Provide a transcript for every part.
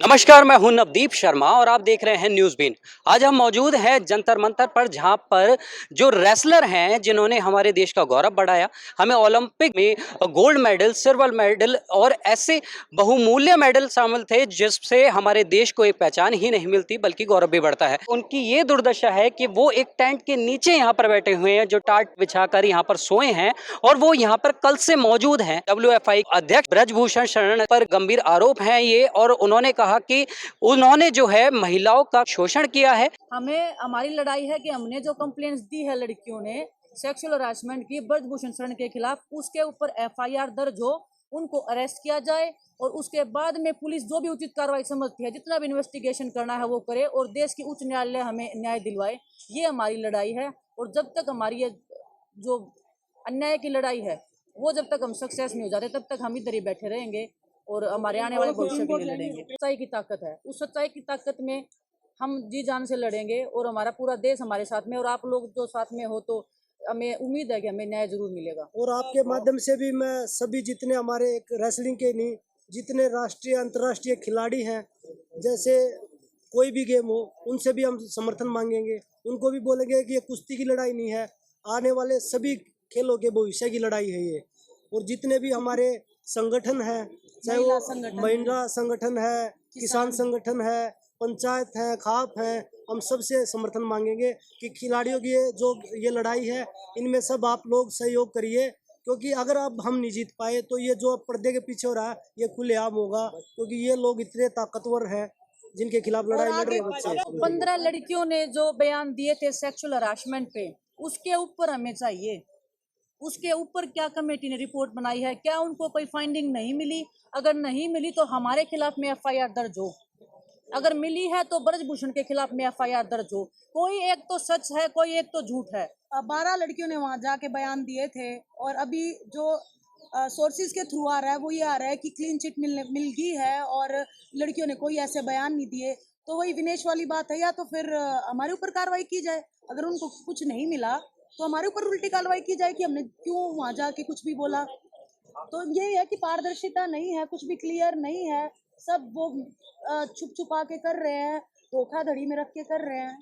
नमस्कार, मैं हूं नवदीप शर्मा और आप देख रहे हैं न्यूज़ बीन। आज हम मौजूद हैं जंतर मंतर पर, जहां पर जो रेसलर हैं जिन्होंने हमारे देश का गौरव बढ़ाया, हमें ओलंपिक में गोल्ड मेडल, सिल्वर मेडल और ऐसे बहुमूल्य मेडल शामिल थे जिससे हमारे देश को एक पहचान ही नहीं मिलती बल्कि गौरव भी बढ़ता है। उनकी ये दुर्दशा है कि वो एक टेंट के नीचे यहाँ पर बैठे हुए हैं, जो टाट बिछाकर यहाँ पर सोए हैं और वो यहाँ पर कल से मौजूद हैं। WFI अध्यक्ष ब्रजभूषण शरण पर गंभीर आरोप हैं ये, और उन्होंने कहा कि उन्होंने जो है महिलाओं का शोषण किया है। हमें हमारी लड़ाई है कि हमने जो कंप्लेंट्स दी है लड़कियों ने सेक्सुअल हरासमेंट की ब्रजभूषण शरण के खिलाफ, उसके ऊपर FIR दर्ज हो, उनको अरेस्ट किया जाए और उसके बाद में पुलिस जो भी उचित कार्रवाई समझती है, जितना भी इन्वेस्टिगेशन करना है वो करे और देश की उच्च न्यायालय हमें न्याय दिलवाए। ये हमारी लड़ाई है और जब तक हमारी ये जो अन्याय की लड़ाई है वो जब तक हम सक्सेस नहीं हो जाते तब तक हम इधर ही बैठे रहेंगे और हमारे आने वाले भविष्य के लिए लड़ेंगे। सच्चाई की ताकत है, उस सच्चाई की ताकत में हम जी जान से लड़ेंगे और हमारा पूरा देश हमारे साथ में, और आप लोग जो साथ में हो तो हमें उम्मीद है कि हमें न्याय जरूर मिलेगा। और आपके माध्यम से भी मैं सभी जितने हमारे एक रेसलिंग के नहीं, जितने राष्ट्रीय अंतर्राष्ट्रीय खिलाड़ी हैं, जैसे कोई भी गेम हो, उनसे भी हम समर्थन मांगेंगे। उनको भी बोलेंगे कि ये कुश्ती की लड़ाई नहीं है, आने वाले सभी खेलों के भविष्य की लड़ाई है ये। और जितने भी हमारे संगठन हैं, चाहे वो महिला संगठन है, किसान संगठन है, पंचायत है, खाप है, हम सबसे समर्थन मांगेंगे कि खिलाड़ियों की ये लड़ाई है, इनमें सब आप लोग सहयोग करिए, क्योंकि अगर अब हम नहीं जीत पाए तो ये जो अब पर्दे के पीछे हो रहा है ये खुलेआम होगा, क्योंकि ये लोग इतने ताकतवर हैं जिनके खिलाफ लड़ाई लड़ रहे बच्चे। 15 लड़कियों ने जो बयान दिए थे सेक्सुअल हरासमेंट पे, उसके ऊपर हमें चाहिए, उसके ऊपर क्या कमेटी ने रिपोर्ट बनाई है, क्या उनको कोई फाइंडिंग नहीं मिली? अगर नहीं मिली तो हमारे खिलाफ में FIR दर्ज हो, अगर मिली है तो ब्रजभूषण के खिलाफ में FIR दर्ज हो। कोई एक तो सच है, कोई एक तो झूठ है। 12 लड़कियों ने वहां जाके बयान दिए थे और अभी जो सोर्सेज के थ्रू आ रहा है वो ये आ रहा है कि क्लीन चिट मिल गई है और लड़कियों ने कोई ऐसे बयान नहीं दिए। तो वही विनेश वाली बात है, या तो फिर हमारे ऊपर कार्रवाई की जाए, अगर उनको कुछ नहीं मिला तो हमारे ऊपर उल्टी कार्रवाई की जाए कि हमने क्यों वहां जाके कुछ भी बोला। तो ये है कि पारदर्शिता नहीं है, कुछ भी क्लियर नहीं है, सब वो छुप छुपा के कर रहे हैं, धोखाधड़ी में रख के कर रहे हैं।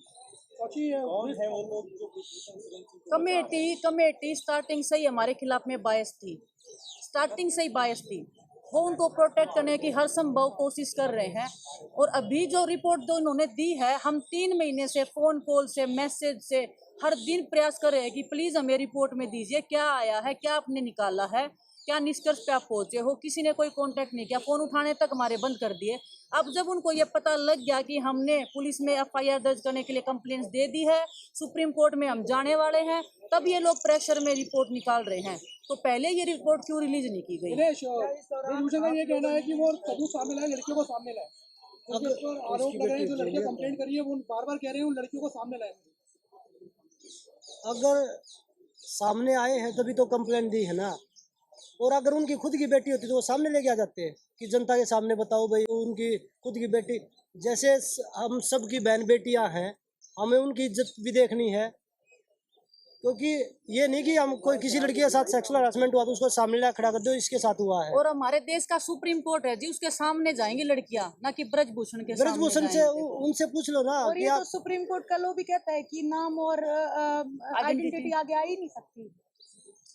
कमेटी स्टार्टिंग से ही हमारे खिलाफ में बायस थी, स्टार्टिंग से ही बायस थी। वो उनको प्रोटेक्ट करने की हर संभव कोशिश कर रहे हैं। और अभी जो रिपोर्ट जो उन्होंने दी है, हम 3 महीने से फोन कॉल से, मैसेज से हर दिन प्रयास कर रहे हैं कि प्लीज हमें रिपोर्ट में दीजिए, क्या आया है, क्या आपने निकाला है, क्या निष्कर्ष पे आप पहुंचे हो। किसी ने कोई कांटेक्ट नहीं किया, फोन उठाने तक हमारे बंद कर दिए। अब जब उनको ये पता लग गया कि हमने पुलिस में FIR दर्ज करने के लिए कंप्लेंट्स दे दी है, सुप्रीम कोर्ट में हम जाने वाले हैं, तब ये लोग प्रेशर में रिपोर्ट निकाल रहे हैं। तो पहले ये रिपोर्ट क्यों रिलीज नहीं की गई? ब्रजभूषण का ये कहना है कि वो सबूत सामने लाए, लड़कियों को सामने लाए। आरोप लग रहे हैं, जो लड़कियां कंप्लेंट कर रही है वो बार बार कह रहे हैं उन लड़कियों को सामने लाए। अगर सामने आए हैं तभी तो कंप्लेंट दी है ना, और अगर उनकी खुद की बेटी होती तो वो सामने लेके आ जाते हैं कि जनता के सामने बताओ भाई उनकी खुद की बेटी। जैसे हम सब की बहन बेटियां हैं, हमें उनकी इज्जत भी देखनी है, क्योंकि ये नहीं कि हम कोई किसी लड़की के साथ सेक्सुअल हरासमेंट हुआ तो उसको सामने ला खड़ा कर दो, इसके साथ हुआ है। और हमारे देश का सुप्रीम कोर्ट है जी, उसके सामने जाएंगी लड़कियां, ना कि ब्रजभूषण के सामने। ब्रजभूषण से उनसे पूछ लो ना। और ये तो सुप्रीम कोर्ट का लो भी कहता है कि नाम और आइडेंटिटी आगे आ ही नहीं सकती,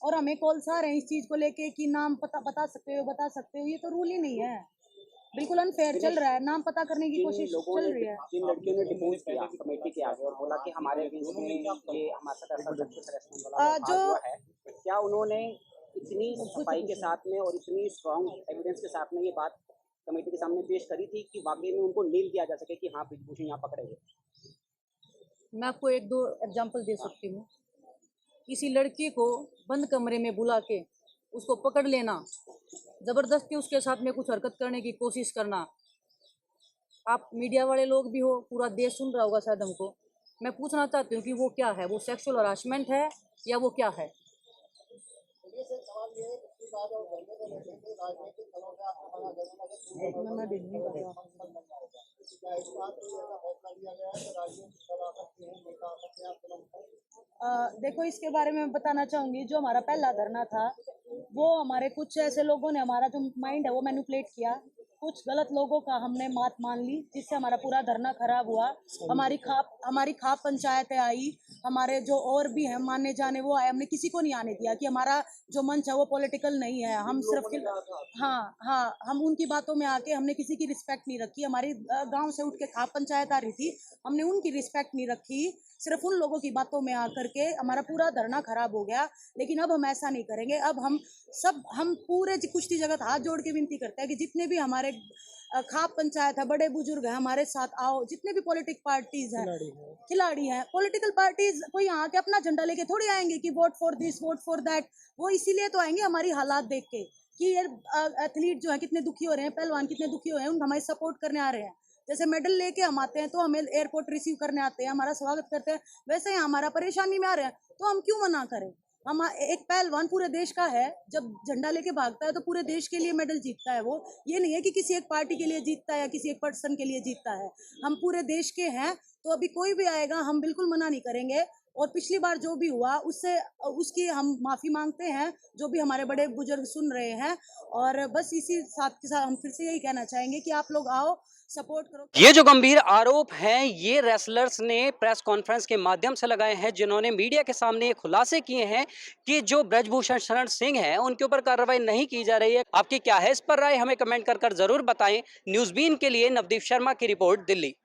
और हमें कॉल्स आ रहे हैं इस चीज को लेके कि नाम पता बता सकते हो, ये तो रूल ही नहीं है, बिल्कुल अनफेयर चल रहा है, नाम पता करने की कोशिश चल रही है। जिन लड़कियों ने डिपोज किया कमेटी के आगे और बोला कि हमारे अगेंस्ट में ये हमारे साथ ऐसा सेक्सुअल हरासमेंट वाला व्यवहार हुआ है, क्या उन्होंने इतनी सफाई के साथ में और इतनी स्ट्रॉन्ग एविडेंस के साथ में ये बात कमेटी के सामने पेश करी थी कि वाकई में उनको नील किया जा सके कि हाँ ब्रजभूषण यहाँ पकड़े गए? मैं आपको 1-2 एग्जांपल दे सकती हूँ। किसी लड़की को बंद कमरे में बुला के उसको पकड़ लेना, जबरदस्ती उसके साथ में कुछ हरकत करने की कोशिश करना। आप मीडिया वाले लोग भी हो, पूरा देश सुन रहा होगा शायद हमको। मैं पूछना चाहती हूँ कि वो क्या है, वो सेक्सुअल हरासमेंट है या वो क्या है? देखो, इसके बारे में मैं बताना चाहूंगी, जो हमारा पहला धरना था वो हमारे कुछ ऐसे लोगों ने हमारा जो माइंड है वो मैनिपुलेट किया कुछ गलत लोगों का हमने मात मान ली, जिससे हमारा पूरा धरना खराब हुआ। हमारी खाप पंचायतें आई, हमारे जो और भी हैं माने जाने वो आए, हमने किसी को नहीं आने दिया कि हमारा जो मंच है वो पॉलिटिकल नहीं है। हम सिर्फ हाँ, हम उनकी बातों में आके हमने किसी की रिस्पेक्ट नहीं रखी। हमारी गांव से उठ के खाप पंचायत आ रही थी, हमने उनकी रिस्पेक्ट नहीं रखी, सिर्फ उन लोगों की बातों में आकर के हमारा पूरा धरना खराब हो गया। लेकिन अब हम ऐसा नहीं करेंगे। अब हम पूरे कुश्ती जगत हाथ जोड़ के विनती करते हैं कि जितने भी हमारे खाप पंचायत है, बड़े बुजुर्ग हैं, हमारे साथ आओ। जितने भी पॉलिटिक पार्टीज हैं, खिलाड़ी हैं, पॉलिटिकल पार्टीज कोई यहाँ के अपना झंडा लेके थोड़ी आएंगे कि vote for this, vote for that. वो इसीलिए तो आएंगे हमारी हालात देख के कि यार एथलीट जो है कितने दुखी हो रहे हैं, पहलवान कितने दुखी हो रहे हैं, उन हमारी सपोर्ट करने आ रहे हैं। जैसे मेडल लेके हम आते हैं तो हमें एयरपोर्ट रिसीव करने आते हैं, हमारा स्वागत करते हैं, वैसे ही हमारा परेशानी में आ रहे हैं तो हम क्यों मना करें। हम एक पहलवान पूरे देश का है, जब झंडा लेके भागता है तो पूरे देश के लिए मेडल जीतता है। वो ये नहीं है कि किसी एक पार्टी के लिए जीतता है या किसी एक पर्सन के लिए जीतता है। हम पूरे देश के हैं, तो अभी कोई भी आएगा हम बिल्कुल मना नहीं करेंगे। और पिछली बार जो भी हुआ उसकी हम माफ़ी मांगते हैं, जो भी हमारे बड़े बुजुर्ग सुन रहे हैं। और बस इसी साथ के साथ हम फिर से यही कहना चाहेंगे कि आप लोग आओ, सपोर्ट करो। ये जो गंभीर आरोप हैं ये रेसलर्स ने प्रेस कॉन्फ्रेंस के माध्यम से लगाए हैं, जिन्होंने मीडिया के सामने ये खुलासे किए हैं कि जो ब्रजभूषण शरण सिंह हैं उनके ऊपर कार्रवाई नहीं की जा रही है। आपकी क्या है इस पर राय, हमें कमेंट कर जरूर बताएं। न्यूज़ बीन के लिए नवदीप शर्मा की रिपोर्ट, दिल्ली।